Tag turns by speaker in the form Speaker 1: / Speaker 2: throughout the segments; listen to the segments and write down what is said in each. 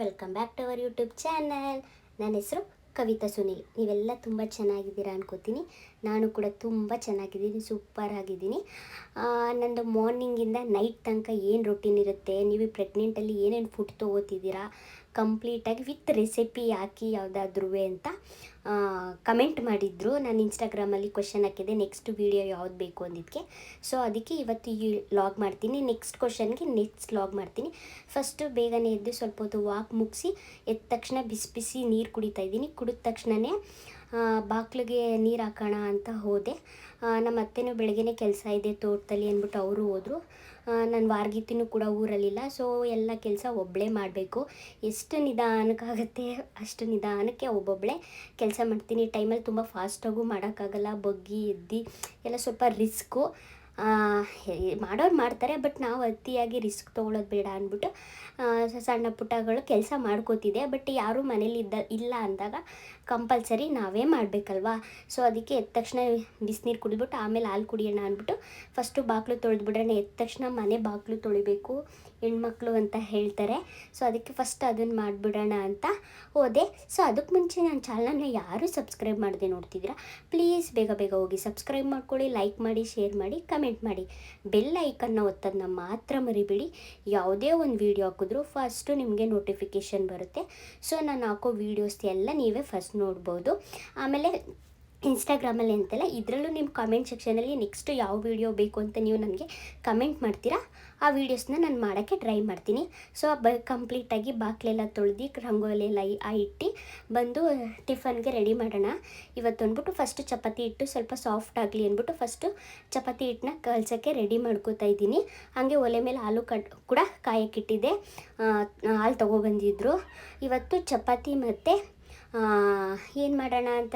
Speaker 1: Welcome back to our YouTube channel. ನನ್ನ ಹೆಸರು ಕವಿತಾ ಸುನಿಲ್. ನೀವೆಲ್ಲ ತುಂಬ ಚೆನ್ನಾಗಿದ್ದೀರಾ ಅನ್ಕೋತೀನಿ. ನಾನು ಕೂಡ ತುಂಬ ಚೆನ್ನಾಗಿದ್ದೀನಿ, ಸೂಪರ್ ಆಗಿದ್ದೀನಿ. ನಂದು ಮಾರ್ನಿಂಗಿಂದ ನೈಟ್ ತನಕ ಏನು ರೊಟೀನ್ ಇರುತ್ತೆ, ನೀವು ಪ್ರೆಗ್ನೆಂಟಲ್ಲಿ ಏನೇನು ಫುಡ್ ತೊಗೋತಿದ್ದೀರಾ ಕಂಪ್ಲೀಟಾಗಿ ವಿತ್ ರೆಸಿಪಿ ಹಾಕಿ ಯಾವುದಾದ್ರೂ ಅಂತ ಕಮೆಂಟ್ ಮಾಡಿದ್ರು. ನಾನು ಇನ್ಸ್ಟಾಗ್ರಾಮಲ್ಲಿ ಕ್ವಶನ್ ಹಾಕಿದ್ದೆ, ನೆಕ್ಸ್ಟ್ ವೀಡಿಯೋ ಯಾವ್ದು ಬೇಕು ಅಂದಿದ್ದಕ್ಕೆ. ಸೊ ಅದಕ್ಕೆ ಇವತ್ತು ಈ ಲಾಗ್ ಮಾಡ್ತೀನಿ. ನೆಕ್ಸ್ಟ್ ಕ್ವಶನ್ಗೆ ನೆಕ್ಸ್ಟ್ ಲಾಗ್ ಮಾಡ್ತೀನಿ. ಫಸ್ಟು ಬೇಗನೆ ಎದ್ದು ಸ್ವಲ್ಪ ಹೊತ್ತು ವಾಕ್ ಮುಗಿಸಿ ಎದ್ದ ತಕ್ಷಣ ಬಿಸಿ ಬಿಸಿ ನೀರು ಕುಡಿತಾ ಇದ್ದೀನಿ. ಕುಡಿದ ತಕ್ಷಣವೇ ಬಾಗಿಲಿಗೆ ನೀರು ಹಾಕೋಣ ಅಂತ ಹೋದೆ. ನಮ್ಮ ಅತ್ತೆನೂ ಬೆಳಗ್ಗೆನೇ ಕೆಲಸ ಇದೆ ತೋಟದಲ್ಲಿ ಅಂದ್ಬಿಟ್ಟು ಅವರು ಹೋದರು. ನನ್ನ ವಾರ್ಗಿತ್ತಿನೂ ಕೂಡ ಊರಲ್ಲಿಲ್ಲ. ಸೊ ಎಲ್ಲ ಕೆಲಸ ಒಬ್ಬಳೇ ಮಾಡಬೇಕು. ಎಷ್ಟು ನಿಧಾನಕ್ಕಾಗುತ್ತೆ ಅಷ್ಟು ನಿಧಾನಕ್ಕೆ ಒಬ್ಬೊಬ್ಬಳೇ ಕೆಲಸ ಮಾಡ್ತೀನಿ. ಟೈಮಲ್ಲಿ ತುಂಬ ಫಾಸ್ಟಾಗೂ ಮಾಡೋಕ್ಕಾಗಲ್ಲ, ಬಗ್ಗಿ ಎದ್ದು ಎಲ್ಲ ಸ್ವಲ್ಪ ರಿಸ್ಕು. ಮಾಡೋರು ಮಾಡ್ತಾರೆ, ಬಟ್ ನಾವು ಅತಿಯಾಗಿ ರಿಸ್ಕ್ ತೊಗೊಳೋದು ಬೇಡ ಅಂದ್ಬಿಟ್ಟು ಸಣ್ಣ ಪುಟ್ಟಗಳು ಕೆಲಸ ಮಾಡ್ಕೋತಿದ್ದೆ. ಬಟ್ ಯಾರೂ ಮನೇಲಿ ಇಲ್ಲ ಅಂದಾಗ ಕಂಪಲ್ಸರಿ ನಾವೇ ಮಾಡಬೇಕಲ್ವಾ. ಸೊ ಅದಕ್ಕೆ ಎದ್ದ ತಕ್ಷಣ ಬಿಸಿನೀರು ಕುಡಿದ್ಬಿಟ್ಟು ಆಮೇಲೆ ಹಾಲು ಕುಡಿಯೋಣ ಅಂದ್ಬಿಟ್ಟು ಫಸ್ಟು ಬಾಗಿಲು ತೊಳೆದ್ಬಿಡೋಣ. ಎದ್ದ ತಕ್ಷಣ ಮನೆ ಬಾಗಿಲು ತೊಳಿಬೇಕು ಹೆಣ್ಮಕ್ಳು ಅಂತ ಹೇಳ್ತಾರೆ. ಸೊ ಅದಕ್ಕೆ ಫಸ್ಟ್ ಅದನ್ನು ಮಾಡಿಬಿಡೋಣ ಅಂತ ಹೋದೆ. ಸೊ ಅದಕ್ಕೆ ಮುಂಚೆ ನನ್ನ ಚಾನಲ್ನ ಯಾರೂ ಸಬ್ಸ್ಕ್ರೈಬ್ ಮಾಡದೆ ನೋಡ್ತಿದ್ದೀರಾ, ಪ್ಲೀಸ್ ಬೇಗ ಬೇಗ ಹೋಗಿ ಸಬ್ಸ್ಕ್ರೈಬ್ ಮಾಡ್ಕೊಳ್ಳಿ, ಲೈಕ್ ಮಾಡಿ, ಶೇರ್ ಮಾಡಿ, ಕಮೆಂಟ್ ಮಾಡಿ. ಬೆಲ್ ಐಕನ್ನ ಒತ್ತೋದನ್ನ ಮಾತ್ರ ಮರಿಬೇಡಿ. ಯಾವುದೇ ಒಂದು ವೀಡಿಯೋ ಹಾಕಿದ್ರೂ ಫಸ್ಟು ನಿಮಗೆ ನೋಟಿಫಿಕೇಷನ್ ಬರುತ್ತೆ. ಸೊ ನಾನು ಹಾಕೋ ವೀಡಿಯೋಸ್ ಎಲ್ಲ ನೀವೇ ಫಸ್ಟ್ ನೋಡ್ಬೋದು. ಆಮೇಲೆ ಇನ್ಸ್ಟಾಗ್ರಾಮಲ್ಲಿ ಅಂತೆಲ್ಲ ಇದರಲ್ಲೂ ನಿಮ್ಮ ಕಮೆಂಟ್ ಸೆಕ್ಷನಲ್ಲಿ ನೆಕ್ಸ್ಟ್ ಯಾವ ವೀಡಿಯೋ ಬೇಕು ಅಂತ ನೀವು ನನಗೆ ಕಮೆಂಟ್ ಮಾಡ್ತೀರಾ. ಆ ವೀಡಿಯೋಸ್ನ ನಾನು ಮಾಡೋಕ್ಕೆ ಟ್ರೈ ಮಾಡ್ತೀನಿ. ಸೊ ಕಂಪ್ಲೀಟಾಗಿ ಬಾಗಿಲೆಲ್ಲ ತೊಳೆದು ರಂಗೋಲಿ ಎಲ್ಲ ಇಟ್ಟು ಬಂದು ಟಿಫನ್ಗೆ ರೆಡಿ ಮಾಡೋಣ ಇವತ್ತು ಅಂದ್ಬಿಟ್ಟು ಫಸ್ಟು ಚಪಾತಿ ಹಿಟ್ಟು ಸ್ವಲ್ಪ ಸಾಫ್ಟ್ ಆಗಲಿ ಅಂದ್ಬಿಟ್ಟು ಫಸ್ಟು ಚಪಾತಿ ಹಿಟ್ಟನ್ನ ಕಲ್ಸೋಕ್ಕೆ ರೆಡಿ ಮಾಡ್ಕೋತಾ ಇದ್ದೀನಿ. ಹಾಗೆ ಒಲೆ ಮೇಲೆ ಹಾಲು ಕೂಡ ಕಾಯಕ್ಕಿಟ್ಟಿದ್ದೆ. ಹಾಲು ತೊಗೊಬಂದಿದ್ರು. ಇವತ್ತು ಚಪಾತಿ ಮತ್ತು ಏನು ಮಾಡೋಣ ಅಂತ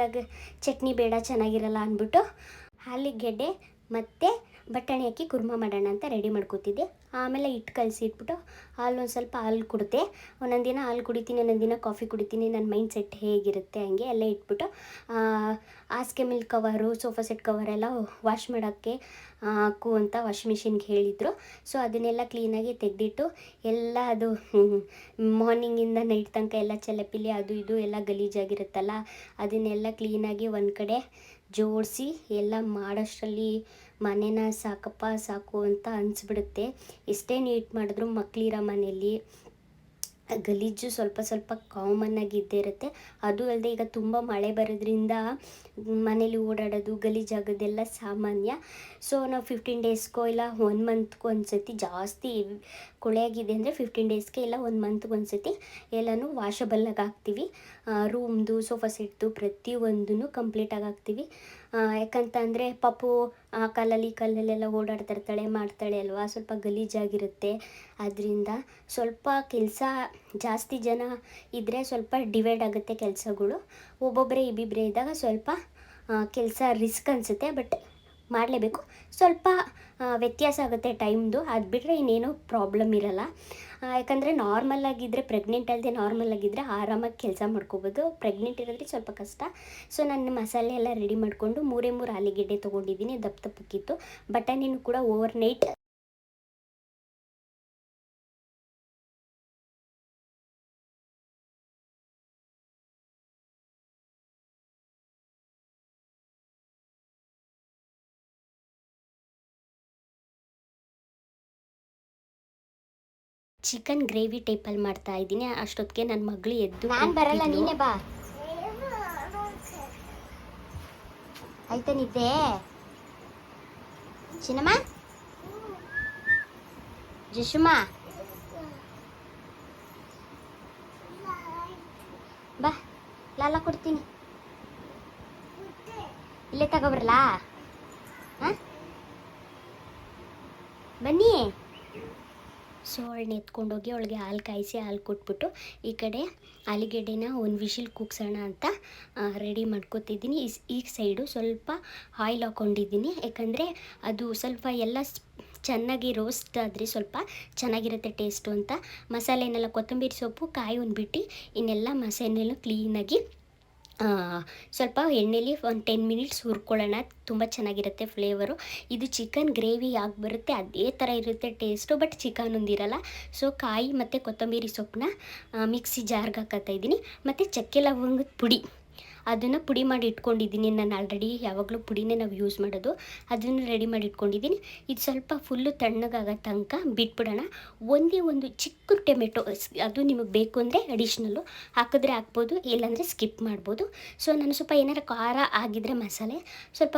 Speaker 1: ಚಟ್ನಿ ಬೇಡ ಚೆನ್ನಾಗಿರಲ್ಲ ಅಂದ್ಬಿಟ್ಟು ಆಲೂಗೆಡ್ಡೆ ಮತ್ತು ಬಟಾಣಿ ಹಾಕಿ ಕುರ್ಮಾ ಮಾಡೋಣ ಅಂತ ರೆಡಿ ಮಾಡ್ಕೊತಿದ್ದೆ. ಆಮೇಲೆ ಹಿಟ್ಟು ಕಲಸಿ ಇಟ್ಬಿಟ್ಟು ಒಂದು ಸ್ವಲ್ಪ ಹಾಲು ಕುಡಿದೆ. ಒಂದೊಂದು ದಿನ ಹಾಲು ಕುಡಿತೀನಿ, ಒಂದೊಂದು ದಿನ ಕಾಫಿ ಕುಡಿತೀನಿ. ನನ್ನ ಮೈಂಡ್ ಸೆಟ್ ಹೇಗಿರುತ್ತೆ ಹಂಗೆ ಎಲ್ಲ ಇಟ್ಬಿಟ್ಟು ಹಾಸಿಗೆ ಮೇಲೆ ಕವರು, ಸೋಫಾ ಸೆಟ್ ಕವರೆಲ್ಲ ವಾಶ್ ಮಾಡೋಕ್ಕೆ ಹಾಕು ಅಂತ ವಾಷಿಂಗ್ ಮಿಷಿನ್ಗೆ ಹೇಳಿದರು. ಸೊ ಅದನ್ನೆಲ್ಲ ಕ್ಲೀನಾಗಿ ತೆಗೆದಿಟ್ಟು ಎಲ್ಲ ಅದು ಮಾರ್ನಿಂಗಿಂದ ನೈಟ್ ತನಕ ಎಲ್ಲ ಚಲಪಿಲಿ ಅದು ಇದು ಎಲ್ಲ ಗಲೀಜಾಗಿರುತ್ತಲ್ಲ, ಅದನ್ನೆಲ್ಲ ಕ್ಲೀನಾಗಿ ಒಂದು ಕಡೆ ಜೋಡಿಸಿ ಎಲ್ಲ ಮಾಡೋಷ್ಟರಲ್ಲಿ ಮನೇನ ಸಾಕು ಅಂತ ಅನಿಸ್ಬಿಡುತ್ತೆ. ಎಷ್ಟೇ ನೀಟ್ ಮಾಡಿದ್ರು ಮಕ್ಕಳಿರೋ ಮನೆಯಲ್ಲಿ ಗಲೀಜು ಸ್ವಲ್ಪ ಕಾಮನ್ನಾಗಿ ಇದ್ದೇ ಇರುತ್ತೆ. ಅದು ಅಲ್ಲದೆ ಈಗ ತುಂಬ ಮಳೆ ಬರೋದ್ರಿಂದ ಮನೇಲಿ ಓಡಾಡೋದು ಗಲೀಜಾಗೋದೆಲ್ಲ ಸಾಮಾನ್ಯ. ಸೊ ನಾವು 15 ಡೇಸ್ಗೋ ಇಲ್ಲ 1 ಮಂತ್ಗೂ ಒಂದು ಸತಿ, ಜಾಸ್ತಿ ಕೊಳೆಯಾಗಿದೆ ಅಂದರೆ 15 ಡೇಸ್ಗೆ ಇಲ್ಲ 1 ಮಂತ್ಗೆ ಒಂದು ಸತಿ ಎಲ್ಲನೂ ವಾಷಬಲ್ಲಾಗಿ ಹಾಕ್ತೀವಿ. ರೂಮ್ದು, ಸೋಫಾ ಸೆಟ್ದು ಪ್ರತಿಯೊಂದೂ ಕಂಪ್ಲೀಟಾಗಿ ಹಾಕ್ತೀವಿ. ಯಾಕಂತಂದರೆ ಪಾಪು ಕಲ್ಲಲ್ಲೆಲ್ಲ ಓಡಾಡ್ತಿರ್ತಾಳೆ, ಮಾಡ್ತಾಳೆ ಅಲ್ವಾ, ಸ್ವಲ್ಪ ಗಲೀಜಾಗಿರುತ್ತೆ. ಅದರಿಂದ ಸ್ವಲ್ಪ ಕೆಲಸ ಜಾಸ್ತಿ ಜನ ಇದ್ದರೆ ಸ್ವಲ್ಪ ಡಿವೈಡ್ ಆಗುತ್ತೆ ಕೆಲಸಗಳು. ಒಬ್ಬೊಬ್ಬರೇ ಇಬ್ಬಿಬ್ಬರೇ ಇದ್ದಾಗ ಸ್ವಲ್ಪ ಕೆಲಸ ರಿಸ್ಕ್ ಅನಿಸುತ್ತೆ, ಬಟ್ ಮಾಡಲೇಬೇಕು. ಸ್ವಲ್ಪ ವ್ಯತ್ಯಾಸ ಆಗುತ್ತೆ ಟೈಮ್ದು, ಅದು ಬಿಟ್ಟರೆ ಇನ್ನೇನೂ ಪ್ರಾಬ್ಲಮ್ ಇರಲ್ಲ. ಯಾಕಂದರೆ ನಾರ್ಮಲಾಗಿದ್ದರೆ, ಪ್ರೆಗ್ನೆಂಟ್ ಅಲ್ಲದೆ ನಾರ್ಮಲಾಗಿದ್ದರೆ ಆರಾಮಾಗಿ ಕೆಲಸ ಮಾಡ್ಕೋಬೋದು. ಪ್ರೆಗ್ನೆಂಟ್ ಇರೋದ್ರೆ ಸ್ವಲ್ಪ ಕಷ್ಟ. ಸೊ ನಾನು ಮಸಾಲೆ ಎಲ್ಲ ರೆಡಿ ಮಾಡಿಕೊಂಡು 3 ಆಲೂಗೆಡ್ಡೆ ತೊಗೊಂಡಿದ್ದೀನಿ, ದಪ್ಪಕ್ಕಿತ್ತು. ಬಟಾಣಿನೂ ಕೂಡ ಓವರ್ ನೈಟ್ ಚಿಕನ್ ಗ್ರೇವಿ ಟೈಪಲ್ಲಿ ಮಾಡ್ತಾ ಇದ್ದೀನಿ. ಅಷ್ಟೊತ್ತಿಗೆ ನನ್ನ ಮಗಳು ಎದ್ದು, ನಾನು ಬರಲ್ಲ ನೀನೇ ಬಾ ಆಯ್ತಾ ನಿದ್ದೆ ಚಿನ್ನಮ್ಮ, ಜಶುಮ್ಮ ಬಾ, ಲಾಲ ಕೊಡ್ತೀನಿ, ಇಲ್ಲೇ ತಗೊಬರಲ್ಲ. ಹಾಂ ಬನ್ನಿ. ಸೊ ಅವಳನ್ನ ಎತ್ಕೊಂಡೋಗಿ ಅವಳಿಗೆ ಹಾಲು ಕಾಯಿಸಿ ಹಾಲು ಕೊಟ್ಬಿಟ್ಟು ಈ ಕಡೆ ಆಲೂಗೆಡ್ಡೆನ ಒಂದು ವಿಶಿಲ್ ಕೂಗ್ಸೋಣ ಅಂತ ರೆಡಿ ಮಾಡ್ಕೊತಿದ್ದೀನಿ. ಈ ಸೈಡು ಸ್ವಲ್ಪ ಆಯಿಲ್ ಹಾಕ್ಕೊಂಡಿದ್ದೀನಿ, ಯಾಕಂದರೆ ಅದು ಸ್ವಲ್ಪ ಎಲ್ಲ ಚೆನ್ನಾಗಿ ರೋಸ್ಟ್ ಆದರೆ ಸ್ವಲ್ಪ ಚೆನ್ನಾಗಿರುತ್ತೆ ಟೇಸ್ಟು ಅಂತ. ಮಸಾಲೆನೆಲ್ಲ ಕೊತ್ತಂಬರಿ ಸೊಪ್ಪು, ಕಾಯಿ ಒಂದ್ಬಿಟ್ಟು ಇನ್ನೆಲ್ಲ ಮಸಾಲೆನೆಲ್ಲ ಕ್ಲೀನಾಗಿ ಆ, ಸ್ವಲ್ಪ ಎಣ್ಣೆಲಿ ಒಂದು 10 ಮಿನಿಟ್ಸ್ ಹುರ್ಕೊಳ್ಳೋಣ. ತುಂಬ ಚೆನ್ನಾಗಿರುತ್ತೆ ಫ್ಲೇವರು. ಇದು ಚಿಕನ್ ಗ್ರೇವಿ ಆಗಿ ಬರುತ್ತೆ, ಅದೇ ಥರ ಇರುತ್ತೆ ಟೇಸ್ಟು, ಬಟ್ ಚಿಕನ್ ಒಂದಿರಲ್ಲ. ಸೊ ಕಾಯಿ ಮತ್ತು ಕೊತ್ತಂಬರಿ ಸೊಪ್ಪನ್ನ ಮಿಕ್ಸಿ ಜಾರ್ಗೆ ಹಾಕತ್ತಾ ಇದ್ದೀನಿ. ಮತ್ತು ಚಕ್ಕೆ ಲವಂಗದ ಪುಡಿ ಅದನ್ನು ಪುಡಿ ಮಾಡಿ ಇಟ್ಕೊಂಡಿದ್ದೀನಿ. ನಾನು ಆಲ್ರೆಡಿ ಯಾವಾಗಲೂ ಪುಡಿನೇ ನಾವು ಯೂಸ್ ಮಾಡೋದು. ಅದನ್ನು ರೆಡಿ ಮಾಡಿ ಇಟ್ಕೊಂಡಿದ್ದೀನಿ. ಇದು ಸ್ವಲ್ಪ ಫುಲ್ಲು ತಣ್ಣಗಾಗೋ ತನಕ ಬಿಟ್ಬಿಡೋಣ. ಒಂದೇ ಒಂದು ಚಿಕ್ಕ ಟೊಮೆಟೊ, ಅದು ನಿಮಗೆ ಬೇಕು ಅಂದರೆ ಅಡಿಷ್ನಲ್ಲು ಹಾಕಿದ್ರೆ ಹಾಕ್ಬೋದು, ಇಲ್ಲಾಂದರೆ ಸ್ಕಿಪ್ ಮಾಡ್ಬೋದು. ಸೊ ನಾನು ಸ್ವಲ್ಪ ಏನಾರು ಖಾರ ಆಗಿದ್ದರೆ ಮಸಾಲೆ ಸ್ವಲ್ಪ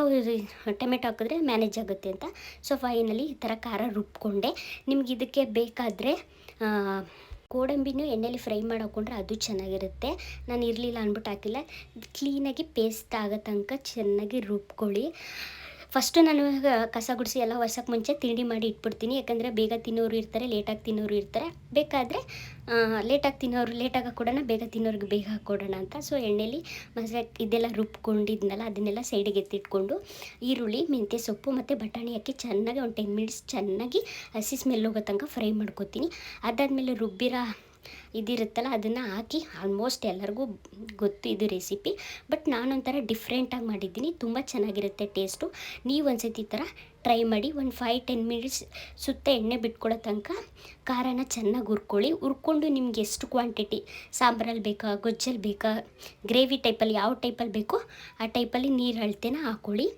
Speaker 1: ಟೊಮೆಟೊ ಹಾಕಿದ್ರೆ ಮ್ಯಾನೇಜ್ ಆಗುತ್ತೆ ಅಂತ ಸೊ ಫೈನಲಿ ಈ ಥರ ಖಾರ ರುಬ್ಕೊಂಡೆ. ನಿಮ್ಗೆ ಇದಕ್ಕೆ ಬೇಕಾದರೆ ಗೋಡಂಬಿನೂ ಎಣ್ಣೆಲಿ ಫ್ರೈ ಮಾಡಿ ಹಾಕ್ಕೊಂಡ್ರೆ ಅದು ಚೆನ್ನಾಗಿರುತ್ತೆ. ನಾನು ಇರಲಿಲ್ಲ ಅಂದ್ಬಿಟ್ಟು ಹಾಕಿಲ್ಲ. ಕ್ಲೀನಾಗಿ ಪೇಸ್ಟ್ ಆಗೋ ತನಕ ಚೆನ್ನಾಗಿ ರುಬ್ಕೊಳ್ಳಿ. ಫಸ್ಟು ನಾನು ಕಸ ಗುಡಿಸಿ ಎಲ್ಲ ಒರ್ಸೋಕ್ಕೆ ಮುಂಚೆ ತಿಂಡಿ ಮಾಡಿ ಇಟ್ಬಿಡ್ತೀನಿ. ಯಾಕಂದರೆ ಬೇಗ ತಿನ್ನೋರು ಇರ್ತಾರೆ, ಲೇಟಾಗಿ ತಿನ್ನೋರು ಇರ್ತಾರೆ. ಬೇಕಾದರೆ ಲೇಟಾಗಿ ತಿನ್ನೋರು ಲೇಟಾಗಿ ಹಾಕ್ಕೊಡೋಣ, ಬೇಗ ತಿನ್ನೋರಿಗೆ ಬೇಗ ಹಾಕ್ಕೊಡೋಣ ಅಂತ. ಸೊ ಎಣ್ಣೆಲಿ ಮಸಾಲೆ ಇದೆಲ್ಲ ರುಬ್ಕೊಂಡಿದ್ನಲ್ಲ ಅದನ್ನೆಲ್ಲ ಸೈಡಿಗೆ ಎತ್ತಿಟ್ಕೊಂಡು ಈರುಳ್ಳಿ, ಮೆಂತ್ಯ ಸೊಪ್ಪು ಮತ್ತು ಬಟಾಣಿ ಹಾಕಿ ಚೆನ್ನಾಗಿ ಒಂದು 10 ಮಿನಿಟ್ಸ್ ಚೆನ್ನಾಗಿ ಹಸಿ ಸ್ಮೆಲ್ ಹೋಗೋ ತನಕ ಫ್ರೈ ಮಾಡ್ಕೊತೀನಿ. ಅದಾದಮೇಲೆ ರುಬ್ಬಿರೋ ಇದಿರುತ್ತಲ್ಲ ಅದನ್ನು ಹಾಕಿ ಆಲ್ಮೋಸ್ಟ್ ಎಲ್ಲರಿಗೂ ಗೊತ್ತು ಇದು ರೆಸಿಪಿ, ಬಟ್ ನಾನೊಂಥರ ಡಿಫ್ರೆಂಟಾಗಿ ಮಾಡಿದ್ದೀನಿ. ತುಂಬ ಚೆನ್ನಾಗಿರುತ್ತೆ ಟೇಸ್ಟು. ನೀವು ಒಂದ್ಸತಿ ಈ ಥರ ಟ್ರೈ ಮಾಡಿ. ಒಂದು 5-10 ಮಿನಿಟ್ಸ್ ಸುತ್ತ ಎಣ್ಣೆ ಬಿಟ್ಕೊಳ್ಳೋ ತನಕ ಖಾರನ ಚೆನ್ನಾಗಿ ಹುರ್ಕೊಂಡು ನಿಮ್ಗೆ ಎಷ್ಟು ಕ್ವಾಂಟಿಟಿ ಸಾಂಬಾರಲ್ಲಿ ಬೇಕಾ, ಗೊಜ್ಜಲ್ಲಿ ಬೇಕಾ, ಗ್ರೇವಿ ಟೈಪಲ್ಲಿ ಯಾವ ಟೈಪಲ್ಲಿ ಬೇಕೋ ಆ ಟೈಪಲ್ಲಿ ನೀರು ಅಳತೆನ ಹಾಕ್ಕೊಳ್ಳಿ.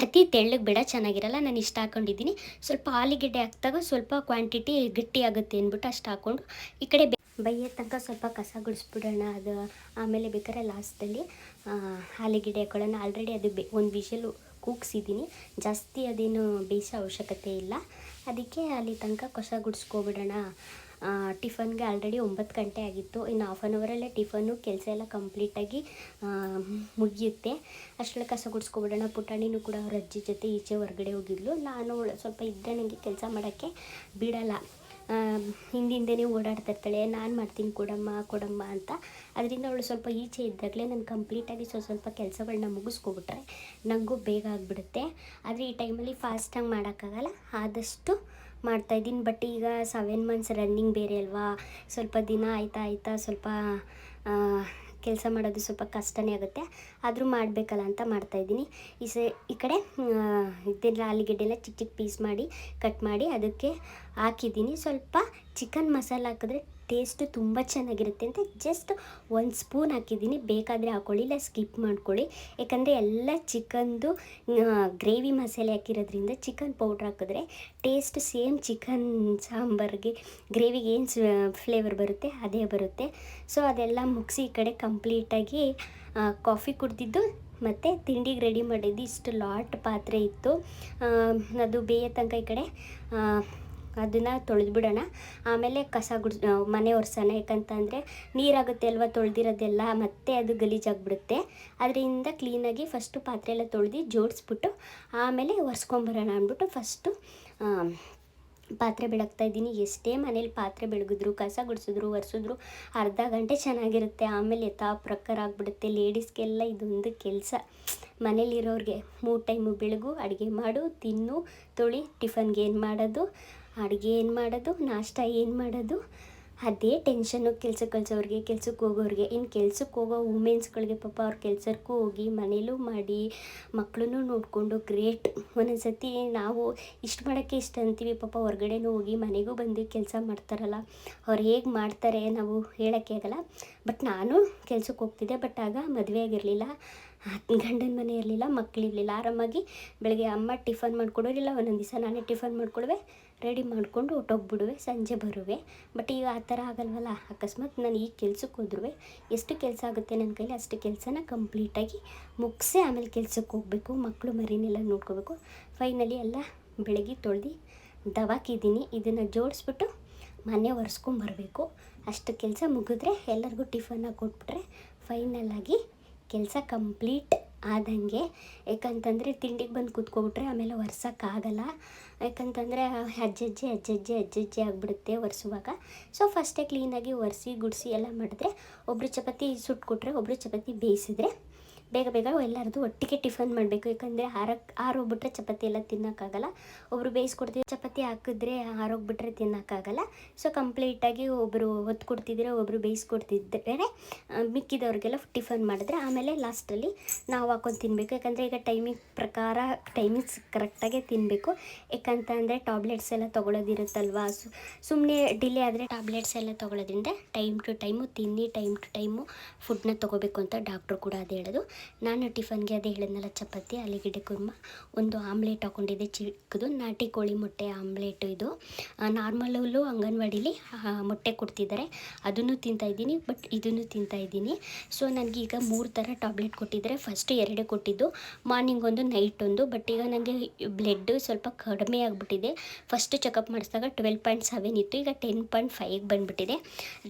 Speaker 1: ಅತಿ ತೆಳ್ಳಗೆ ಬೇಡ, ಚೆನ್ನಾಗಿರಲ್ಲ. ನಾನು ಇಷ್ಟು ಹಾಕ್ಕೊಂಡಿದ್ದೀನಿ. ಸ್ವಲ್ಪ ಆಲೂಗೆಡ್ಡೆ ಹಾಕಿದಾಗ ಸ್ವಲ್ಪ ಕ್ವಾಂಟಿಟಿ ಗಟ್ಟಿ ಆಗುತ್ತೆ ಅಂದ್ಬಿಟ್ಟು ಅಷ್ಟು ಹಾಕ್ಕೊಂಡು ಈ ಕಡೆ ಬೈಯೋ ತನಕ ಸ್ವಲ್ಪ ಕಸ ಗುಡಿಸ್ಬಿಡೋಣ. ಅದು ಆಮೇಲೆ ಬೇಕಾದ್ರೆ ಲಾಸ್ಟಲ್ಲಿ ಆಲೂಗೆಡ್ಡೆ ಹಾಕೊಳ್ಳೋಣ. ಆಲ್ರೆಡಿ ಅದು ಒಂದು ವಿಷಲು ಕೂಗಿಸಿದ್ದೀನಿ, ಜಾಸ್ತಿ ಅದೇನು ಬೇಯಿಸೋ ಅವಶ್ಯಕತೆ ಇಲ್ಲ. ಅದಕ್ಕೆ ಅಲ್ಲಿ ತನಕ ಕಸ ಗುಡಿಸ್ಕೊಬಿಡೋಣ. ಟಿಫನ್ಗೆ ಆಲ್ರೆಡಿ 9 ಗಂಟೆ ಆಗಿತ್ತು. ಇನ್ನು ಹಾಫ್ ಆನ್ ಅವರಲ್ಲೇ ಟಿಫನ್ನು ಕೆಲಸ ಎಲ್ಲ ಕಂಪ್ಲೀಟಾಗಿ ಮುಗಿಯುತ್ತೆ. ಅಷ್ಟರಲ್ಲಿ ಕಸ ಗುಡಿಸ್ಕೊಬಿಡೋಣ. ಪುಟಾಣಿನೂ ಕೂಡ ಅವ್ರ ಅಜ್ಜಿ ಜೊತೆ ಈಚೆ ಹೊರಗಡೆ ಹೋಗಿದ್ಲು. ನಾನು ಸ್ವಲ್ಪ ಇದ್ದರೆ ನನಗೆ ಕೆಲಸ ಮಾಡೋಕ್ಕೆ ಬಿಡಲ್ಲ, ಹಿಂದಿಂದನೇ ಓಡಾಡ್ತಿರ್ತಾಳೆ. ನಾನು ಮಾಡ್ತೀನಿ ಕೊಡಮ್ಮ ಅಂತ. ಅದರಿಂದ ಅವಳು ಸ್ವಲ್ಪ ಈಚೆ ಇದ್ದಾಗಲೇ ನಾನು ಕಂಪ್ಲೀಟಾಗಿ ಸ್ವಲ್ಪ ಕೆಲಸಗಳನ್ನ ಮುಗಿಸ್ಕೊಬಿಟ್ರೆ ನನಗೂ ಬೇಗ ಆಗಿಬಿಡುತ್ತೆ. ಆದರೆ ಈ ಟೈಮಲ್ಲಿ ಫಾಸ್ಟಾಗಿ ಮಾಡೋಕ್ಕಾಗಲ್ಲ, ಆದಷ್ಟು ಮಾಡ್ತಾಯಿದ್ದೀನಿ. ಬಟ್ ಈಗ 7 ಮಂತ್ಸ್ ರನ್ನಿಂಗ್ ಬೇರೆ ಅಲ್ವಾ, ಸ್ವಲ್ಪ ದಿನ ಆಯ್ತಾ ಸ್ವಲ್ಪ ಕೆಲಸ ಮಾಡೋದು ಸ್ವಲ್ಪ ಕಷ್ಟನೇ ಆಗುತ್ತೆ. ಆದರೂ ಮಾಡಬೇಕಲ್ಲ ಅಂತ ಮಾಡ್ತಾಯಿದ್ದೀನಿ. ಈ ಕಡೆ ಇದೆಲ್ಲ ಆಲೂಗೆಡ್ಡೆಲ್ಲ ಚಿಕ್ಕ ಚಿಕ್ಕ ಪೀಸ್ ಮಾಡಿ ಕಟ್ ಮಾಡಿ ಅದಕ್ಕೆ ಹಾಕಿದ್ದೀನಿ. ಸ್ವಲ್ಪ ಚಿಕನ್ ಮಸಾಲ ಹಾಕಿದ್ರೆ ಟೇಸ್ಟು ತುಂಬ ಚೆನ್ನಾಗಿರುತ್ತೆ ಅಂತ ಜಸ್ಟ್ 1 ಸ್ಪೂನ್ ಹಾಕಿದ್ದೀನಿ. ಬೇಕಾದರೆ ಹಾಕ್ಕೊಳ್ಳಿ, ಇಲ್ಲ ಸ್ಕಿಪ್ ಮಾಡ್ಕೊಳ್ಳಿ. ಯಾಕಂದರೆ ಎಲ್ಲ ಚಿಕನ್ದು ಗ್ರೇವಿ ಮಸಾಲೆ ಹಾಕಿರೋದ್ರಿಂದ ಚಿಕನ್ ಪೌಡ್ರ್ ಹಾಕಿದ್ರೆ ಟೇಸ್ಟ್ ಸೇಮ್ ಚಿಕನ್ ಸಾಂಬಾರಿಗೆ ಗ್ರೇವಿಗೆ ಏನು ಫ್ಲೇವರ್ ಬರುತ್ತೆ ಅದೇ ಬರುತ್ತೆ. ಸೊ ಅದೆಲ್ಲ ಮುಗಿಸಿ ಈ ಕಡೆ ಕಂಪ್ಲೀಟಾಗಿ ಕಾಫಿ ಕುಡ್ದಿದ್ದು ಮತ್ತು ತಿಂಡಿಗೆ ರೆಡಿ ಮಾಡಿದ್ದು ಇಷ್ಟು ಲಾಟ್ ಪಾತ್ರೆ ಇತ್ತು. ಅದು ಬೇಯೋ ತನಕ ಈ ಕಡೆ ಅದನ್ನು ತೊಳೆದ್ಬಿಡೋಣ. ಆಮೇಲೆ ಕಸ ಮನೆ ಒರೆಸೋಣ. ಯಾಕಂತಂದರೆ ನೀರಾಗುತ್ತೆ ಅಲ್ವ ತೊಳೆದಿರೋದೆಲ್ಲ, ಮತ್ತು ಅದು ಗಲೀಜಾಗಿಬಿಡುತ್ತೆ. ಅದರಿಂದ ಕ್ಲೀನಾಗಿ ಫಸ್ಟು ಪಾತ್ರೆ ಎಲ್ಲ ತೊಳೆದು ಜೋಡಿಸ್ಬಿಟ್ಟು ಆಮೇಲೆ ಒರೆಸ್ಕೊಂಬರೋಣ ಅಂದ್ಬಿಟ್ಟು ಫಸ್ಟು ಪಾತ್ರೆ ಬೆಳಗ್ತಾಯಿದ್ದೀನಿ. ಎಷ್ಟೇ ಮನೇಲಿ ಪಾತ್ರೆ ಬೆಳಗಿದ್ರು, ಕಸ ಗುಡಿಸಿದ್ರು, ಒರೆಸಿದ್ರು ಅರ್ಧ ಗಂಟೆ ಚೆನ್ನಾಗಿರುತ್ತೆ. ಆಮೇಲೆ ಯಥಾ ಪ್ರಕಾರ ಆಗಿಬಿಡುತ್ತೆ. ಲೇಡೀಸ್ಗೆಲ್ಲ ಇದೊಂದು ಕೆಲಸ. ಮನೇಲಿರೋರಿಗೆ 3 ಟೈಮು ಬೆಳಗು, ಅಡುಗೆ ಮಾಡು, ತಿನ್ನು, ತೊಳಿ, ಟಿಫನ್ಗೆ ಏನು ಮಾಡೋದು, ಅಡುಗೆ ಏನು ಮಾಡೋದು, ನಾಷ್ಟ ಏನು ಮಾಡೋದು, ಅದೇ ಟೆನ್ಷನ್ನು. ಕೆಲ್ಸಕ್ಕೆ ಕಳ್ಸೋರಿಗೆ, ಕೆಲ್ಸಕ್ಕೆ ಹೋಗೋರಿಗೆ. ಇನ್ನು ಕೆಲ್ಸಕ್ಕೆ ಹೋಗೋ ವುಮೆನ್ಸ್ಗಳಿಗೆ ಪಾಪ ಅವ್ರ ಕೆಲ್ಸಕ್ಕೂ ಹೋಗಿ ಮನೇಲೂ ಮಾಡಿ ಮಕ್ಕಳನ್ನೂ ನೋಡಿಕೊಂಡು ಗ್ರೇಟ್. ಒಂದೊಂದು ಸತಿ ನಾವು ಇಷ್ಟು ಮಾಡೋಕ್ಕೆ ಇಷ್ಟು ಅಂತೀವಿ, ಪಾಪ ಹೊರ್ಗಡೆನೂ ಹೋಗಿ ಮನೆಗೂ ಬಂದು ಕೆಲಸ ಮಾಡ್ತಾರಲ್ಲ, ಅವ್ರು ಹೇಗೆ ಮಾಡ್ತಾರೆ ನಾವು ಹೇಳೋಕ್ಕೆ ಆಗಲ್ಲ. ಬಟ್ ನಾನು ಕೆಲ್ಸಕ್ಕೆ ಹೋಗ್ತಿದ್ದೆ, ಬಟ್ ಆಗ ಮದುವೆ ಆಗಿರಲಿಲ್ಲ, ಗಂಡನ ಮನೆ ಇರಲಿಲ್ಲ, ಮಕ್ಕಳಿರಲಿಲ್ಲ. ಆರಾಮಾಗಿ ಬೆಳಗ್ಗೆ ಅಮ್ಮ ಟಿಫನ್ ಮಾಡಿಕೊಡೋರಿಲ್ಲ, ಒಂದೊಂದು ದಿವಸ ನಾನೇ ಟಿಫನ್ ಮಾಡಿಕೊಡುವೆ, ರೆಡಿ ಮಾಡಿಕೊಂಡು ಹೊಟ್ಟೋಗ್ಬಿಡುವೆ, ಸಂಜೆ ಬರುವೆ. ಬಟ್ ಈಗ ಆ ಥರ ಆಗಲ್ವಲ್ಲ. ಅಕಸ್ಮಾತ್ ನಾನು ಈಗ ಕೆಲ್ಸಕ್ಕೆ ಹೋದ್ರೂ ಎಷ್ಟು ಕೆಲಸ ಆಗುತ್ತೆ ನನ್ನ ಕೈಲಿ ಅಷ್ಟು ಕೆಲಸನ ಕಂಪ್ಲೀಟಾಗಿ ಮುಗಿಸಿ ಆಮೇಲೆ ಕೆಲ್ಸಕ್ಕೆ ಹೋಗಬೇಕು, ಮಕ್ಕಳು ಮರಿನೆಲ್ಲ ನೋಡ್ಕೋಬೇಕು. ಫೈನಲಿ ಎಲ್ಲ ಬೆಳಗ್ಗೆ ತೊಳೆದು ದವಾಕಿದ್ದೀನಿ. ಇದನ್ನು ಜೋಡಿಸ್ಬಿಟ್ಟು ಮನೆ ಒರೆಸ್ಕೊಂಬರ್ಬೇಕು. ಅಷ್ಟು ಕೆಲಸ ಮುಗಿದ್ರೆ ಎಲ್ಲರಿಗೂ ಟಿಫನ್ ಕೊಟ್ಬಿಟ್ರೆ ಫೈನಲಾಗಿ ಕೆಲಸ ಕಂಪ್ಲೀಟ್ ಆದಂಗೆ. ಯಾಕಂತಂದರೆ ತಿಂಡಿಗೆ ಬಂದು ಕೂತ್ಕೊಬಿಟ್ರೆ ಆಮೇಲೆ ಒರ್ಸೋಕ್ಕಾಗಲ್ಲ. ಯಾಕಂತಂದರೆ ಅಜ್ಜಜ್ಜಿ ಆಗಿಬಿಡುತ್ತೆ ಒರೆಸುವಾಗ. ಸೊ ಫಸ್ಟೇ ಕ್ಲೀನಾಗಿ ಒರೆಸಿ ಗುಡಿಸಿ ಎಲ್ಲ ಮಾಡಿದ್ರೆ, ಒಬ್ಬರು ಚಪಾತಿ ಸುಟ್ಕೊಟ್ರೆ ಒಬ್ಬರು ಚಪಾತಿ ಬೇಯಿಸಿದ್ರೆ ಬೇಗ ಬೇಗ ಎಲ್ಲರದು ಒಟ್ಟಿಗೆ ಟಿಫನ್ ಮಾಡಬೇಕು. ಯಾಕಂದರೆ ಆರೋಗ್ಬಿಟ್ರೆ ಚಪಾತಿ ಎಲ್ಲ ತಿನ್ನೋಕ್ಕಾಗಲ್ಲ. ಒಬ್ಬರು ಬೇಯಿಸ್ಕೊಡ್ತಿದ್ರೆ ಚಪಾತಿ ಹಾಕಿದ್ರೆ ಆರೋಗ್ಬಿಟ್ರೆ ತಿನ್ನೋಕ್ಕಾಗಲ್ಲ. ಸೊ ಕಂಪ್ಲೀಟಾಗಿ ಒಬ್ಬರು ಹೊತ್ತು ಕೊಡ್ತಿದ್ರೆ ಒಬ್ಬರು ಬೇಯಿಸ್ಕೊಡ್ತಿದ್ರೆ ಮಿಕ್ಕಿದವ್ರಿಗೆಲ್ಲ ಟಿಫನ್ ಮಾಡಿದ್ರೆ ಆಮೇಲೆ ಲಾಸ್ಟಲ್ಲಿ ನಾವು ಹಾಕೊಂಡು ತಿನ್ನಬೇಕು. ಯಾಕಂದರೆ ಈಗ ಟೈಮಿಂಗ್ಸ್ ಕರೆಕ್ಟಾಗೆ ತಿನ್ನಬೇಕು. ಯಾಕಂತ ಅಂದರೆ ಟ್ಯಾಬ್ಲೆಟ್ಸ್ ಎಲ್ಲ ತೊಗೊಳೋದಿರುತ್ತಲ್ವ, ಸುಮ್ಮನೆ ಡಿಲೇ ಆದರೆ ಟ್ಯಾಬ್ಲೆಟ್ಸ್ ಎಲ್ಲ ತೊಗೊಳೋದ್ರಿಂದ ಟೈಮ್ ಟು ಟೈಮು ತಿನ್ನಿ, ಟೈಮ್ ಟು ಟೈಮು ಫುಡ್ನ ತೊಗೋಬೇಕು ಅಂತ ಡಾಕ್ಟ್ರು ಕೂಡ ಅದೇ ಹೇಳೋದು. ನಾನು ಟಿಫನ್ಗೆ ಅದೇ ಹೇಳಿದ್ನಲ್ಲ, ಚಪಾತಿ, ಆಲೂಗೆಡ್ಡೆ ಕುರ್ಮ, ಒಂದು ಆಮ್ಲೆಟ್ ಹಾಕ್ಕೊಂಡಿದ್ದೆ ಚಿಕ್ಕದು, ನಾಟಿ ಕೋಳಿ ಮೊಟ್ಟೆ ಆಮ್ಲೆಟು. ಇದು ನಾರ್ಮಲಲ್ಲೂ ಅಂಗನವಾಡೀಲಿ ಮೊಟ್ಟೆ ಕೊಡ್ತಿದ್ದಾರೆ, ಅದನ್ನು ತಿಂತಾಯಿದ್ದೀನಿ, ಬಟ್ ಇದನ್ನು ತಿಂತಾಯಿದ್ದೀನಿ. ಸೊ ನನಗೀಗ 3 ಥರ ಟ್ಯಾಬ್ಲೆಟ್ ಕೊಟ್ಟಿದ್ದಾರೆ. ಫಸ್ಟ್ 2 ಕೊಟ್ಟಿದ್ದು, ಮಾರ್ನಿಂಗ್ ಒಂದು, ನೈಟ್ ಒಂದು. ಬಟ್ ಈಗ ನನಗೆ ಬ್ಲಡ್ ಸ್ವಲ್ಪ ಕಡಿಮೆ ಆಗಿಬಿಟ್ಟಿದೆ. ಫಸ್ಟ್ ಚೆಕಪ್ ಮಾಡಿಸಿದಾಗ 12.7 ಇತ್ತು, ಈಗ 10.5 ಬಂದುಬಿಟ್ಟಿದೆ.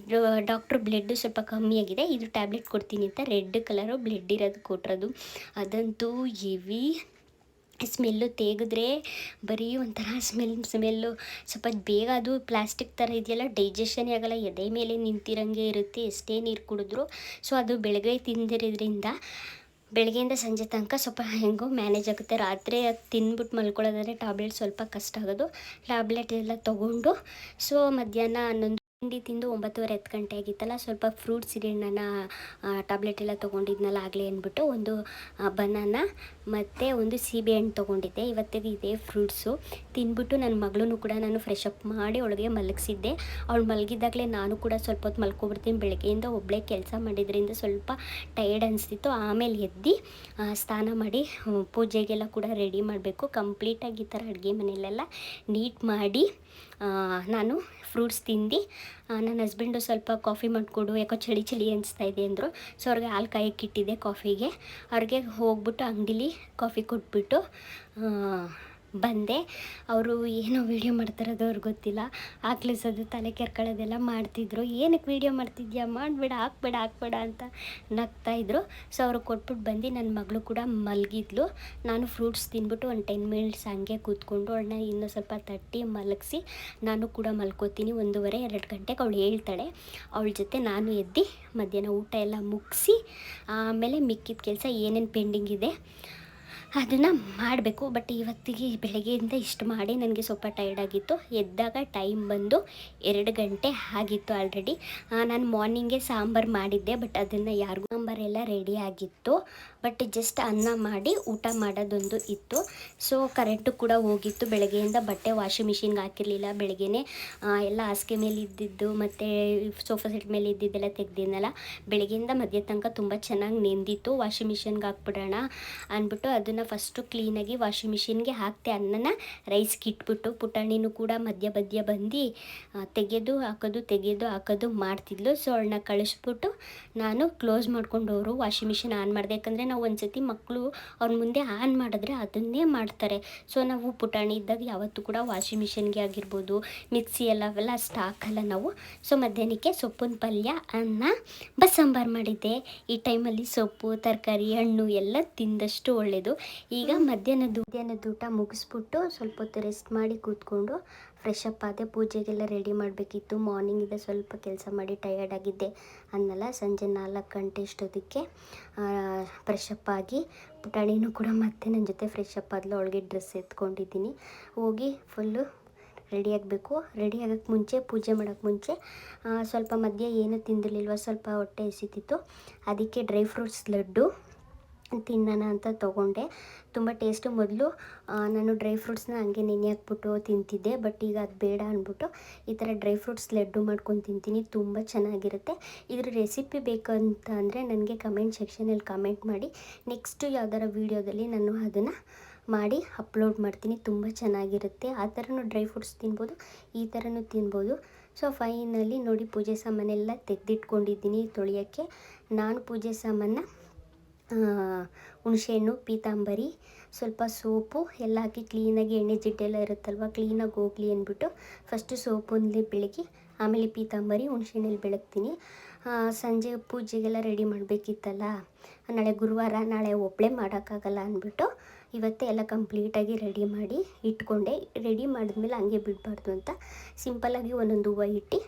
Speaker 1: ಡಾಕ್ಟ್ರು ಬ್ಲಡ್ ಸ್ವಲ್ಪ ಕಮ್ಮಿ ಆಗಿದೆ, ಇದು ಟ್ಯಾಬ್ಲೆಟ್ ಕೊಡ್ತೀನಿ ಅಂತ ರೆಡ್ ಕಲರು ಬ್ಲಡ್ ಇರೋದು ಕೊಟ್ಟಿರೋದು. ಅದಂತೂ ಹೆವಿ ಸ್ಮೆಲ್ಲು, ತೆಗೆದ್ರೆ ಬರೀ ಒಂಥರ ಸ್ಮೆಲ್ಲು. ಸ್ವಲ್ಪ ಬೇಗ ಅದು ಪ್ಲಾಸ್ಟಿಕ್ ಥರ ಇದೆಯಲ್ಲ, ಡೈಜೆಷನ್ನೇ ಆಗೋಲ್ಲ, ಎದೆ ಮೇಲೆ ನಿಂತಿರಂಗೆ ಇರುತ್ತೆ ಎಷ್ಟೇ ನೀರು ಕುಡಿದ್ರು. ಸೊ ಅದು ಬೆಳಗ್ಗೆ ತಿಂದಿರೋದ್ರಿಂದ ಬೆಳಗ್ಗೆಯಿಂದ ಸಂಜೆ ತನಕ ಸ್ವಲ್ಪ ಹೆಂಗೋ ಮ್ಯಾನೇಜ್ ಆಗುತ್ತೆ. ರಾತ್ರಿ ಅದು ತಿಂದ್ಬಿಟ್ಟು ಮಲ್ಕೊಳ್ಳೋದಾದರೆ ಟ್ಯಾಬ್ಲೆಟ್ ಸ್ವಲ್ಪ ಕಷ್ಟ ಆಗೋದು. ಟ್ಯಾಬ್ಲೆಟ್ ಎಲ್ಲ ತೊಗೊಂಡು ಸೊ ಮಧ್ಯಾಹ್ನ 11 ತಿಂದು 9:30 ಗಂಟೆ ಆಗಿತ್ತಲ್ಲ, ಸ್ವಲ್ಪ ಫ್ರೂಟ್ಸ್ ಇದೆ, ನಾನು ಟ್ಯಾಬ್ಲೆಟ್ ಎಲ್ಲ ತೊಗೊಂಡಿದ್ನಲ್ಲ ಆಗಲೇ ಅಂದ್ಬಿಟ್ಟು ಒಂದು ಬನಾನ ಮತ್ತು ಒಂದು ಸೀಬೆ ಹಣ್ಣು ತೊಗೊಂಡಿದ್ದೆ. ಇವತ್ತಿಗೆ ಇದೇ ಫ್ರೂಟ್ಸು ತಿಂದ್ಬಿಟ್ಟು ನನ್ನ ಮಗಳೂ ಕೂಡ ನಾನು ಫ್ರೆಶ್ ಅಪ್ ಮಾಡಿ ಒಳಗೆ ಮಲಗಿಸಿದ್ದೆ. ಅವಳು ಮಲಗಿದ್ದಾಗಲೇ ನಾನು ಕೂಡ ಸ್ವಲ್ಪ ಹೊತ್ತು ಮಲ್ಕೊಬಿಡ್ತೀನಿ. ಬೆಳಗ್ಗೆಯಿಂದ ಒಬ್ಬಳೇ ಕೆಲಸ ಮಾಡಿದ್ರಿಂದ ಸ್ವಲ್ಪ ಟಯರ್ಡ್ ಅನಿಸ್ತಿತ್ತು. ಆಮೇಲೆ ಎದ್ದು ಸ್ನಾನ ಮಾಡಿ ಪೂಜೆಗೆಲ್ಲ ಕೂಡ ರೆಡಿ ಮಾಡಬೇಕು. ಕಂಪ್ಲೀಟಾಗಿ ಈ ಥರ ಅಡುಗೆ ಮನೆಯಲ್ಲೆಲ್ಲ ನೀಟ್ ಮಾಡಿ ನಾನು ಫ್ರೂಟ್ಸ್ ತಿಂದು ನನ್ನ ಹಸ್ಬೆಂಡು ಸ್ವಲ್ಪ ಕಾಫಿ ಮಾಡಿಕೊಡು, ಯಾಕೋ ಚಳಿ ಅನಿಸ್ತಾ ಇದೆ ಅಂದರು. ಸೊ ಅವ್ರಿಗೆ ಹಾಲು ಕಾಯಕ್ಕಿಟ್ಟಿದ್ದೆ ಕಾಫಿಗೆ. ಅವ್ರಿಗೆ ಹೋಗ್ಬಿಟ್ಟು ಅಂಗಡೀಲಿ ಕಾಫಿ ಕೊಟ್ಬಿಟ್ಟು ಬಂದೆ. ಅವರು ಏನೋ ವೀಡಿಯೋ ಮಾಡ್ತಿರೋದು ಅವ್ರಿಗೆ ಗೊತ್ತಿಲ್ಲ, ಹಾಕ್ಲಿಸೋದು, ತಲೆ ಕೆರ್ಕೊಳ್ಳೋದೆಲ್ಲ ಮಾಡ್ತಿದ್ರು. ಏನಕ್ಕೆ ವೀಡಿಯೋ ಮಾಡ್ತಿದ್ಯಾ, ಮಾಡಬೇಡ, ಹಾಕ್ಬೇಡ ಅಂತ ನಗ್ತಾಯಿದ್ರು. ಸೊ ಅವ್ರಿಗೆ ಕೊಟ್ಬಿಟ್ಟು ಬಂದು ನನ್ನ ಮಗಳು ಕೂಡ ಮಲಗಿದ್ಲು. ನಾನು ಫ್ರೂಟ್ಸ್ ತಿಂದ್ಬಿಟ್ಟು ಒಂದು 10 ಮಿನಿಟ್ಸ್ ಹಂಗೆ ಕೂತ್ಕೊಂಡು ಅವಳನ್ನ ಇನ್ನೂ ಸ್ವಲ್ಪ ತಟ್ಟಿ ಮಲಗಿಸಿ ನಾನು ಕೂಡ ಮಲ್ಕೋತೀನಿ. 1:30-2 ಗಂಟೆಗೆ ಅವಳು ಹೇಳ್ತಾಳೆ. ಅವಳ ಜೊತೆ ನಾನು ಎದ್ದು ಮಧ್ಯಾಹ್ನ ಊಟ ಎಲ್ಲ ಮುಗಿಸಿ ಆಮೇಲೆ ಮಿಕ್ಕಿದ ಕೆಲಸ ಏನೇನು ಪೆಂಡಿಂಗ್ ಇದೆ ಅದನ್ನು ಮಾಡಬೇಕು. ಬಟ್ ಇವತ್ತಿಗೆ ಬೆಳಗ್ಗೆಯಿಂದ ಇಷ್ಟು ಮಾಡಿ ನನಗೆ ಸ್ವಲ್ಪ ಟೈರ್ಡ್ ಆಗಿತ್ತು. ಎದ್ದಾಗ ಟೈಮ್ ಬಂದು 2 ಗಂಟೆ ಆಗಿತ್ತು ಆಲ್ರೆಡಿ. ನಾನು ಮಾರ್ನಿಂಗೇ ಸಾಂಬಾರು ಮಾಡಿದ್ದೆ, ಬಟ್ ಅದನ್ನು ಯಾರಿಗೂ ಸಾಂಬಾರೆಲ್ಲ ರೆಡಿ ಆಗಿತ್ತು. ಬಟ್ ಜಸ್ಟ್ ಅನ್ನ ಮಾಡಿ ಊಟ ಮಾಡೋದೊಂದು ಇತ್ತು. ಸೊ ಕರೆಂಟು ಕೂಡ ಹೋಗಿತ್ತು. ಬೆಳಗ್ಗೆಯಿಂದ ಬಟ್ಟೆ ವಾಷಿಂಗ್ ಮಿಷಿನ್ಗೆ ಹಾಕಿರಲಿಲ್ಲ. ಬೆಳಗ್ಗೆನೇ ಎಲ್ಲ ಹಾಸಿಗೆ ಮೇಲೆ ಇದ್ದಿದ್ದು ಮತ್ತು ಸೋಫಾ ಸೆಟ್ ಮೇಲೆ ಇದ್ದಿದ್ದೆಲ್ಲ ತೆಗ್ದಿದ್ನಲ್ಲ, ಬೆಳಗ್ಗೆಯಿಂದ ಮಧ್ಯ ತನಕ ತುಂಬ ಚೆನ್ನಾಗಿ ನೆಂದಿತ್ತು. ವಾಷಿಂಗ್ ಮಿಷಿನ್ಗೆ ಹಾಕ್ಬಿಡೋಣ ಅಂದ್ಬಿಟ್ಟು ಅದನ್ನು ಫಸ್ಟು ಕ್ಲೀನಾಗಿ ವಾಷಿಂಗ್ ಮಿಷಿನ್ಗೆ ಹಾಕ್ತೆ. ಅನ್ನನ ರೈಸ್ಗೆ ಇಟ್ಬಿಟ್ಟು ಪುಟಾಣಿನೂ ಕೂಡ ಮಧ್ಯ ಬಂದು ತೆಗೆದು ಹಾಕೋದು ಮಾಡ್ತಿದ್ಲು. ಸೊ ಅವಳನ್ನ ಕಳಿಸ್ಬಿಟ್ಟು ನಾನು ಕ್ಲೋಸ್ ಮಾಡ್ಕೊಂಡವರು ವಾಷಿಂಗ್ ಮಿಷಿನ್ ಆನ್ ಮಾಡಿದೆ. ಯಾಕಂದರೆ ನಾವು ಒಂದು ಸತಿ ಮಕ್ಕಳು ಅವ್ರ ಮುಂದೆ ಆನ್ ಮಾಡಿದ್ರೆ ಅದನ್ನೇ ಮಾಡ್ತಾರೆ. ಸೊ ನಾವು ಪುಟಾಣಿ ಇದ್ದಾಗ ಯಾವತ್ತೂ ಕೂಡ ವಾಷಿಂಗ್ ಮಿಷಿನ್ಗೆ ಆಗಿರ್ಬೋದು, ಮಿಕ್ಸಿ ಅವೆಲ್ಲ ಸ್ಟಾಕಲ್ಲ ನಾವು. ಸೊ ಮಧ್ಯಾಹ್ನಕ್ಕೆ ಸೊಪ್ಪಿನ ಪಲ್ಯ, ಅನ್ನ, ಬಸ್ಸಾಂಬಾರು ಮಾಡಿದ್ದೆ. ಈ ಟೈಮಲ್ಲಿ ಸೊಪ್ಪು, ತರಕಾರಿ, ಹಣ್ಣು ಎಲ್ಲ ತಿಂದಷ್ಟು ಒಳ್ಳೆಯದು. ಈಗ ಮಧ್ಯಾಹ್ನದ ಊಟ ಮುಗಿಸ್ಬಿಟ್ಟು ಸ್ವಲ್ಪ ಹೊತ್ತು ರೆಸ್ಟ್ ಮಾಡಿ ಕೂತ್ಕೊಂಡು ಫ್ರೆಶ್ ಅಪ್ ಆದೆ. ಪೂಜೆಗೆಲ್ಲ ರೆಡಿ ಮಾಡಬೇಕಿತ್ತು. ಮಾರ್ನಿಂಗಿಂದ ಸ್ವಲ್ಪ ಕೆಲಸ ಮಾಡಿ ಟಯರ್ಡ್ ಆಗಿದ್ದೆ ಅನ್ನಲ್ಲ. ಸಂಜೆ 4 ಗಂಟೆ ಅಷ್ಟೊತ್ತಿಗೆ ಫ್ರೆಶ್ ಅಪ್ ಆಗಿ ಪುಟಾಣಿನೂ ಕೂಡ ಮತ್ತೆ ನನ್ನ ಜೊತೆ ಫ್ರೆಶ್ ಅಪ್ ಆದಲು. ಅವಳಿಗೆ ಡ್ರೆಸ್ ಎತ್ಕೊಂಡಿದ್ದೀನಿ. ಹೋಗಿ ಫುಲ್ಲು ರೆಡಿ ಆಗಬೇಕು. ರೆಡಿ ಆಗೋಕ್ಕೆ ಮುಂಚೆ, ಪೂಜೆ ಮಾಡೋಕ್ಕೆ ಮುಂಚೆ ಸ್ವಲ್ಪ ಮಧ್ಯ ಏನೂ ತಿಂದಿರಲಿಲ್ವ, ಸ್ವಲ್ಪ ಹೊಟ್ಟೆ ಹಸಿತಿತ್ತು. ಅದಕ್ಕೆ ಡ್ರೈ ಫ್ರೂಟ್ಸ್ ಲಡ್ಡು ತಿನ್ನೋಣ ಅಂತ ತೊಗೊಂಡೆ. ತುಂಬ ಟೇಸ್ಟು. ಮೊದಲು ನಾನು ಡ್ರೈ ಫ್ರೂಟ್ಸ್ನ ಹಂಗೆ ನೆನೆ ಹಾಕ್ಬಿಟ್ಟು ತಿಂತಿದ್ದೆ, ಬಟ್ ಈಗ ಅದು ಬೇಡ ಅಂದ್ಬಿಟ್ಟು ಈ ಥರ ಡ್ರೈ ಫ್ರೂಟ್ಸ್ ಲಡ್ಡು ಮಾಡ್ಕೊಂಡು ತಿಂತೀನಿ. ತುಂಬ ಚೆನ್ನಾಗಿರುತ್ತೆ. ಇದ್ರ ರೆಸಿಪಿ ಬೇಕಂತ ಅಂದರೆ ನನಗೆ ಕಮೆಂಟ್ ಸೆಕ್ಷನಲ್ಲಿ ಕಮೆಂಟ್ ಮಾಡಿ. ನೆಕ್ಸ್ಟು ಯಾವ್ದಾರ ವೀಡಿಯೋದಲ್ಲಿ ನಾನು ಅದನ್ನು ಮಾಡಿ ಅಪ್ಲೋಡ್ ಮಾಡ್ತೀನಿ. ತುಂಬ ಚೆನ್ನಾಗಿರುತ್ತೆ. ಆ ಥರನೂ ಡ್ರೈ ಫ್ರೂಟ್ಸ್ ತಿನ್ಬೋದು, ಈ ಥರನೂ ತಿನ್ಬೋದು. ಸೊ ಫೈನಲಿ ನೋಡಿ, ಪೂಜೆ ಸಾಮಾನೆಲ್ಲ ತೆಗೆದಿಟ್ಕೊಂಡಿದ್ದೀನಿ ತೊಳೆಯೋಕ್ಕೆ. ನಾನು ಪೂಜೆ ಸಾಮಾನ ಹುಣಸೆಹಣ್ಣು, ಪೀತಾಂಬರಿ, ಸ್ವಲ್ಪ ಸೋಪು ಎಲ್ಲ ಹಾಕಿ ಕ್ಲೀನಾಗಿ, ಎಣ್ಣೆ ಜಿಡ್ಡೆಲ್ಲ ಇರುತ್ತಲ್ವ, ಕ್ಲೀನಾಗಿ ಹೋಗಲಿ ಅಂದ್ಬಿಟ್ಟು ಫಸ್ಟು ಸೋಪಲ್ಲಿ ಬೆಳಗಿ ಆಮೇಲೆ ಪೀತಾಂಬರಿ ಹುಣಸೆಹಣ್ಣಲ್ಲಿ ಬೆಳಗ್ತೀನಿ. ಸಂಜೆ ಪೂಜೆಗೆಲ್ಲ ರೆಡಿ ಮಾಡಬೇಕಿತ್ತಲ್ಲ, ನಾಳೆ ಗುರುವಾರ, ನಾಳೆ ಒಬ್ಬಳೇ ಮಾಡೋಕ್ಕಾಗಲ್ಲ ಅಂದ್ಬಿಟ್ಟು ಇವತ್ತೇ ಎಲ್ಲ ಕಂಪ್ಲೀಟಾಗಿ ರೆಡಿ ಮಾಡಿ ಇಟ್ಕೊಂಡೆ. ರೆಡಿ ಮಾಡಿದ್ಮೇಲೆ ಹಂಗೆ ಬಿಡಬಾರ್ದು ಅಂತ ಸಿಂಪಲ್ಲಾಗಿ ಒಂದೊಂದು ಹೂವು ಇಟ್ಟು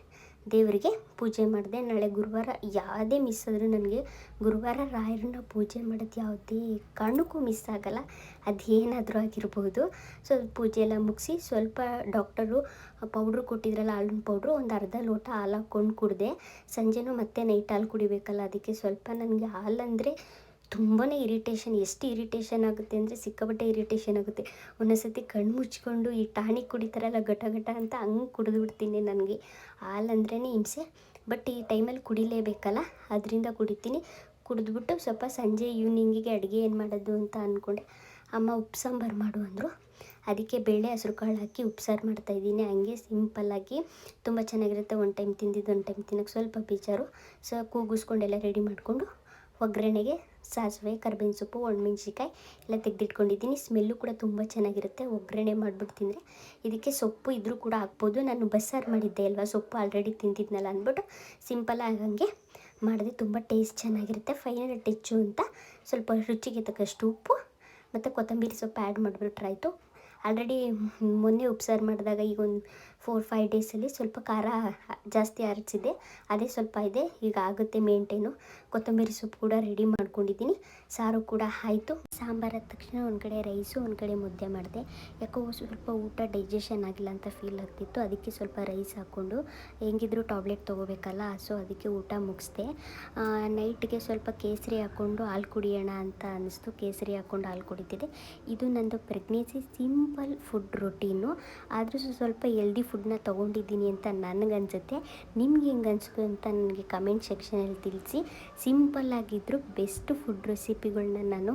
Speaker 1: ದೇವರಿಗೆ ಪೂಜೆ ಮಾಡಿದೆ. ನಾಳೆ ಗುರುವಾರ ಯಾವುದೇ ಮಿಸ್ ಆದರೂ ನನಗೆ ಗುರುವಾರ ರಾಯರನ್ನ ಪೂಜೆ ಮಾಡೋದು ಯಾವುದೇ ಕಾರಣಕ್ಕೂ ಮಿಸ್ ಆಗಲ್ಲ, ಅದೇನಾದರೂ ಆಗಿರ್ಬೋದು. ಸೊ ಪೂಜೆ ಎಲ್ಲ ಮುಗಿಸಿ ಸ್ವಲ್ಪ ಡಾಕ್ಟರು ಪೌಡ್ರು ಕೊಟ್ಟಿದ್ರಲ್ಲ, ಹಾಲಿನ ಪೌಡ್ರು, ಒಂದು ಅರ್ಧ ಲೋಟ ಹಾಲು ಹಾಕ್ಕೊಂಡು ಕುಡಿದೆ. ಸಂಜೆನೂ ಮತ್ತೆ ನೈಟ್ ಹಾಲು ಕುಡಿಬೇಕಲ್ಲ, ಅದಕ್ಕೆ ಸ್ವಲ್ಪ ನನಗೆ ಹಾಲಂದರೆ ತುಂಬಾ ಇರಿಟೇಷನ್. ಎಷ್ಟು ಇರಿಟೇಷನ್ ಆಗುತ್ತೆ ಅಂದರೆ ಸಿಕ್ಕಾಪಟ್ಟೆ ಇರಿಟೇಷನ್ ಆಗುತ್ತೆ. ಒಂದೊಂದ್ಸತಿ ಕಣ್ಣು ಮುಚ್ಕೊಂಡು ಈ ಟಾನಿಕ್ ಕುಡಿತಾರಲ್ಲ ಘಟ ಘಟ ಅಂತ, ಹಂಗೆ ಕುಡಿದ್ಬಿಡ್ತೀನಿ. ನನಗೆ ಹಾಲಂದ್ರೇ ಹಿಂಸೆ, ಬಟ್ ಈ ಟೈಮಲ್ಲಿ ಕುಡಿಲೇಬೇಕಲ್ಲ, ಅದರಿಂದ ಕುಡಿತೀನಿ. ಕುಡಿದ್ಬಿಟ್ಟು ಸ್ವಲ್ಪ ಸಂಜೆ ಈವ್ನಿಂಗಿಗೆ ಅಡುಗೆ ಏನು ಮಾಡೋದು ಅಂತ ಅಂದ್ಕೊಂಡೆ. ಅಮ್ಮ ಉಪ್ಸಾಂಬಾರು ಮಾಡು ಅಂದರು. ಅದಕ್ಕೆ ಬೇಳೆ ಹೆಸ್ರು ಕಾಳು ಹಾಕಿ ಉಪ್ಸಾರು ಮಾಡ್ತಾಯಿದ್ದೀನಿ. ಹಂಗೆ ಸಿಂಪಲ್ಲಾಗಿ ತುಂಬ ಚೆನ್ನಾಗಿರುತ್ತೆ. ಒಂದು ಟೈಮ್ ತಿಂದಿದ್ದು ಒಂದು ಟೈಮ್ ತಿನ್ನೋಕ್ಕೆ ಸ್ವಲ್ಪ ಬೇಜಾರು. ಸೊ ಕೂಗಿಸ್ಕೊಂಡೆಲ್ಲ ರೆಡಿ ಮಾಡಿಕೊಂಡು ಒಗ್ಗರಣೆಗೆ ಸಾಸಿವೆ, ಕರ್ಬೇವಿನ ಸೊಪ್ಪು, ಒಣಮೆಣ್ಸಿಕಾಯಿ ಎಲ್ಲ ತೆಗೆದಿಟ್ಕೊಂಡಿದ್ದೀನಿ. ಸ್ಮೆಲ್ಲು ಕೂಡ ತುಂಬ ಚೆನ್ನಾಗಿರುತ್ತೆ ಒಗ್ಗರಣೆ ಮಾಡಿಬಿಟ್ಟು ತಿಂದರೆ. ಇದಕ್ಕೆ ಸೊಪ್ಪು ಇದ್ದರೂ ಕೂಡ ಹಾಕ್ಬೋದು. ನಾನು ಬಸ್ಸಾರು ಮಾಡಿದ್ದೆ ಅಲ್ವಾ, ಸೊಪ್ಪು ಆಲ್ರೆಡಿ ತಿಂತಿದ್ನಲ್ಲ ಅಂದ್ಬಿಟ್ಟು ಸಿಂಪಲ್ಲಾಗಿ ಹಂಗೆ ಮಾಡಿದೆ. ತುಂಬ ಟೇಸ್ಟ್ ಚೆನ್ನಾಗಿರುತ್ತೆ. ಫೈನಲ್ ಟಚ್ಚು ಅಂತ ಸ್ವಲ್ಪ ರುಚಿಗೆ ತಕ್ಕಷ್ಟು ಉಪ್ಪು ಮತ್ತು ಕೊತ್ತಂಬರಿ ಸೊಪ್ಪು ಆ್ಯಡ್ ಮಾಡಿಬಿಟ್ರೆ ಆಯಿತು. ಆಲ್ರೆಡಿ ಮೊನ್ನೆ ಉಪ್ಸಾರು ಮಾಡಿದಾಗ ಈಗ ಒಂದು 4-5 ಡೇಸಲ್ಲಿ ಸ್ವಲ್ಪ ಖಾರ ಜಾಸ್ತಿ ಅರಚಿದೆ, ಅದೇ ಸ್ವಲ್ಪ ಇದೆ, ಈಗ ಆಗುತ್ತೆ ಮೇಂಟೈನು. ಕೊತ್ತಂಬರಿ ಸೊಪ್ಪು ಕೂಡ ರೆಡಿ ಮಾಡ್ಕೊಂಡಿದ್ದೀನಿ. ಸಾರು ಕೂಡ ಆಯಿತು. ಸಾಂಬಾರು ಆದ ತಕ್ಷಣ ಒಂದು ಕಡೆ ರೈಸು, ಒಂದು ಕಡೆ ಮುದ್ದೆ ಮಾಡಿದೆ. ಯಾಕೋ ಸ್ವಲ್ಪ ಊಟ ಡೈಜೆಷನ್ ಆಗಿಲ್ಲ ಅಂತ ಫೀಲ್ ಆಗ್ತಿತ್ತು, ಅದಕ್ಕೆ ಸ್ವಲ್ಪ ರೈಸ್ ಹಾಕ್ಕೊಂಡು ಹೆಂಗಿದ್ರು ಟ್ಯಾಬ್ಲೆಟ್ ತೊಗೋಬೇಕಲ್ಲ, ಸೊ ಅದಕ್ಕೆ ಊಟ ಮುಗಿಸ್ದೆ. ನೈಟ್ಗೆ ಸ್ವಲ್ಪ ಕೇಸರಿ ಹಾಕ್ಕೊಂಡು ಹಾಲು ಕುಡಿಯೋಣ ಅಂತ ಅನ್ನಿಸ್ತು. ಕೇಸರಿ ಹಾಕ್ಕೊಂಡು ಹಾಲು ಕುಡಿತಿದ್ದೆ. ಇದು ನಂದು ಪ್ರೆಗ್ನೆನ್ಸಿ ಸಿಂಪಲ್ ಫುಡ್ ರೊಟೀನು, ಆದರೂ ಸ್ವಲ್ಪ ಹೆಲ್ದಿ ಫುಡ್ನ ತೊಗೊಂಡಿದ್ದೀನಿ ಅಂತ ನನಗನ್ಸುತ್ತೆ. ನಿಮ್ಗೆ ಹೆಂಗೆ ಅನಿಸ್ತು ಅಂತ ನನಗೆ ಕಮೆಂಟ್ ಸೆಕ್ಷನಲ್ಲಿ ತಿಳಿಸಿ. ಸಿಂಪಲ್ಲಾಗಿದ್ದರೂ ಬೆಸ್ಟ್ ಫುಡ್ ರೆಸಿಪಿಗಳನ್ನ ನಾನು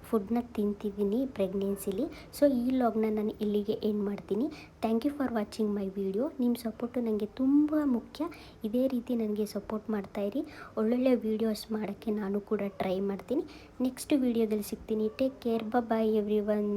Speaker 1: ಫುಡ್ನ ತಿಂತಿದ್ದೀನಿ ಪ್ರೆಗ್ನೆನ್ಸಿಲಿ. ಸೊ ಈ ವ್ಲಾಗ್ನ ನಾನು ಇಲ್ಲಿಗೆ ಎಂಡ್ ಮಾಡ್ತೀನಿ. Thank you for watching my video. ನಿಮ್ಮ ಸಪೋರ್ಟು ನನಗೆ ತುಂಬ ಮುಖ್ಯ. ಇದೇ ರೀತಿ ನನಗೆ ಸಪೋರ್ಟ್ ಮಾಡ್ತಾಯಿರಿ. ಒಳ್ಳೊಳ್ಳೆ ವೀಡಿಯೋಸ್ ಮಾಡೋಕ್ಕೆ ನಾನು ಕೂಡ ಟ್ರೈ ಮಾಡ್ತೀನಿ. ನೆಕ್ಸ್ಟ್ ವೀಡಿಯೋದಲ್ಲಿ ಸಿಗ್ತೀನಿ. ಟೇಕ್ ಕೇರ್, ಬಾಯ್ ಎವ್ರಿ ಒನ್.